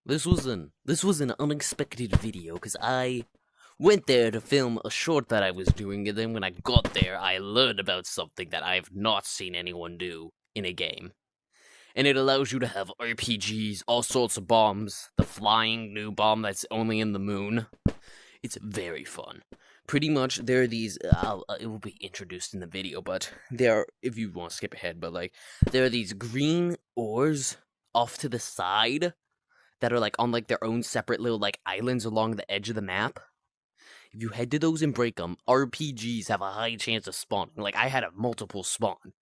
This was an unexpected video because I went there to film a short that I was doing, and then when I got there, I learned about something that I've not seen anyone do in a game. And it allows you to have RPGs, all sorts of bombs, the flying new bomb that's only in the moon. It's very fun. Pretty much, there are these. It will be introduced in the video, but there are, if you want to skip ahead, but like, there are these green ores off to the side that are like on like their own separate little like islands along the edge of the map. If you head to those and break them, RPGs have a high chance of spawning. Like, I had a multiple spawn.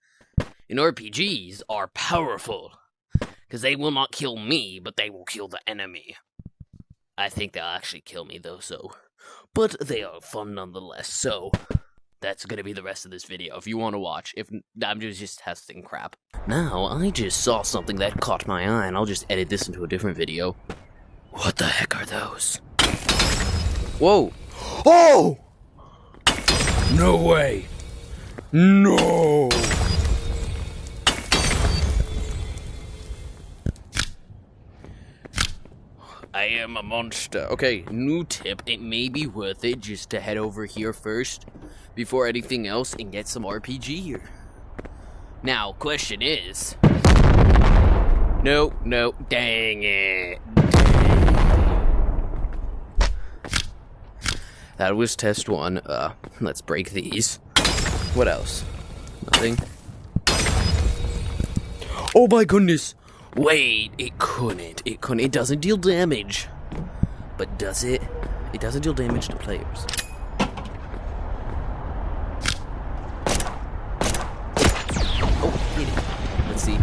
And RPGs are powerful, because they will not kill me, but they will kill the enemy. I think they'll actually kill me, though, so... But they are fun nonetheless, so... That's gonna be the rest of this video, if you want to watch. If I'm just testing crap. Now, I just saw something that caught my eye, and I'll just edit this into a different video. What the heck are those? Whoa! Oh! No way! No! I am a monster. Okay, new tip. It may be worth it just to head over here first, before anything else, and get some RPG here. Now, question is... No, dang it. That was test one. Let's break these. What else? Nothing. Oh my goodness! Wait, it couldn't. It doesn't deal damage. But does it? It doesn't deal damage to players. Oh, hit it. Let's see.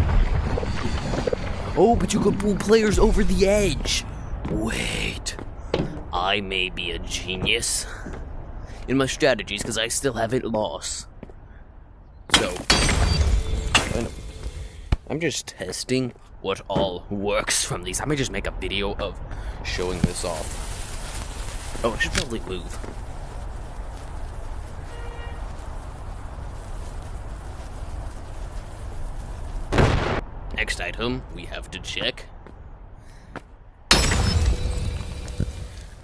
Oh, but you could pull players over the edge. Wait. I may be a genius in my strategies because I still haven't lost. So, I'm just testing what all works from these. I may just make a video of showing this off. Oh, I should probably move. Next item we have to check.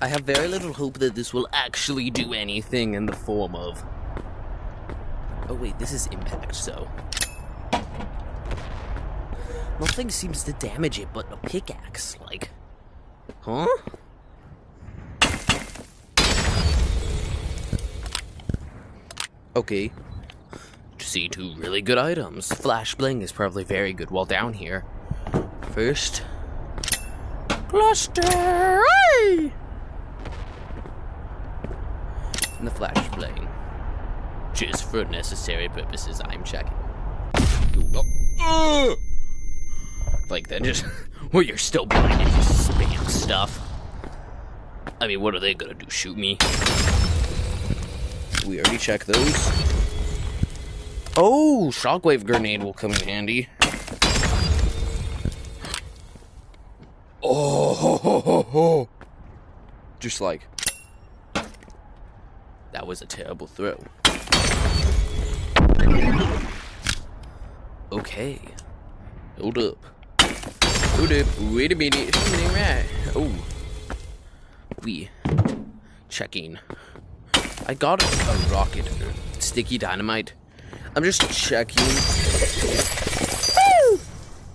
I have very little hope that this will actually do anything in the form of... Oh wait, this is impact, so... Nothing seems to damage it but a pickaxe, like... Huh? Okay. See, two really good items. Flash Bling is probably very good while down here. First... Cluster! Aye! And the Flash Bling. Just for necessary purposes, I'm checking. Ooh, oh. Like that, just... Well, you're still blinded, just spam stuff. I mean, what are they gonna do, shoot me? We already checked those. Oh, shockwave grenade will come in handy. Oh, just like... That was a terrible throw. Okay. Hold up. Wait a minute. Right. Oh. We. Checking. I got a rocket. Sticky dynamite. I'm just checking. Woo!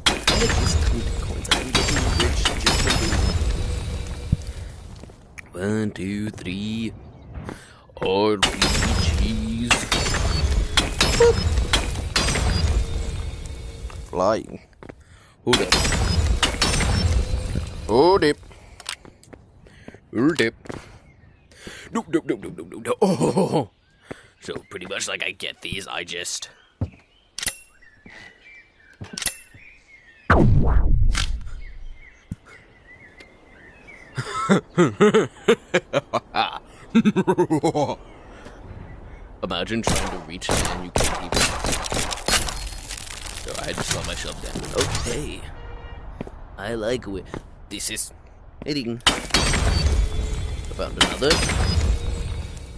I like these coins. I'm getting rich just for doing. 1, 2, 3. RPGs. Boop. Flying. Hold up. Hold up. Hold up. No. Oh. So pretty much like I get these, I just... Imagine trying to reach it and you can't even... So I just let myself down. Okay. I like it. This is hitting. I found another.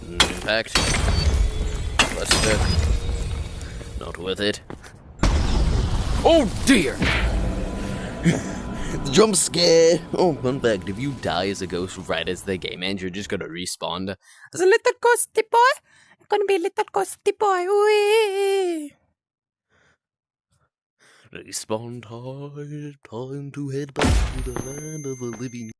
Impact. Cluster. Not worth it. Oh dear! Jump scare! Oh, fun fact, if you die as a ghost right as the game ends, you're just gonna respawn as a little ghosty boy. I'm gonna be a little ghosty boy. Wee. Respawn time, time to head back to the land of the living.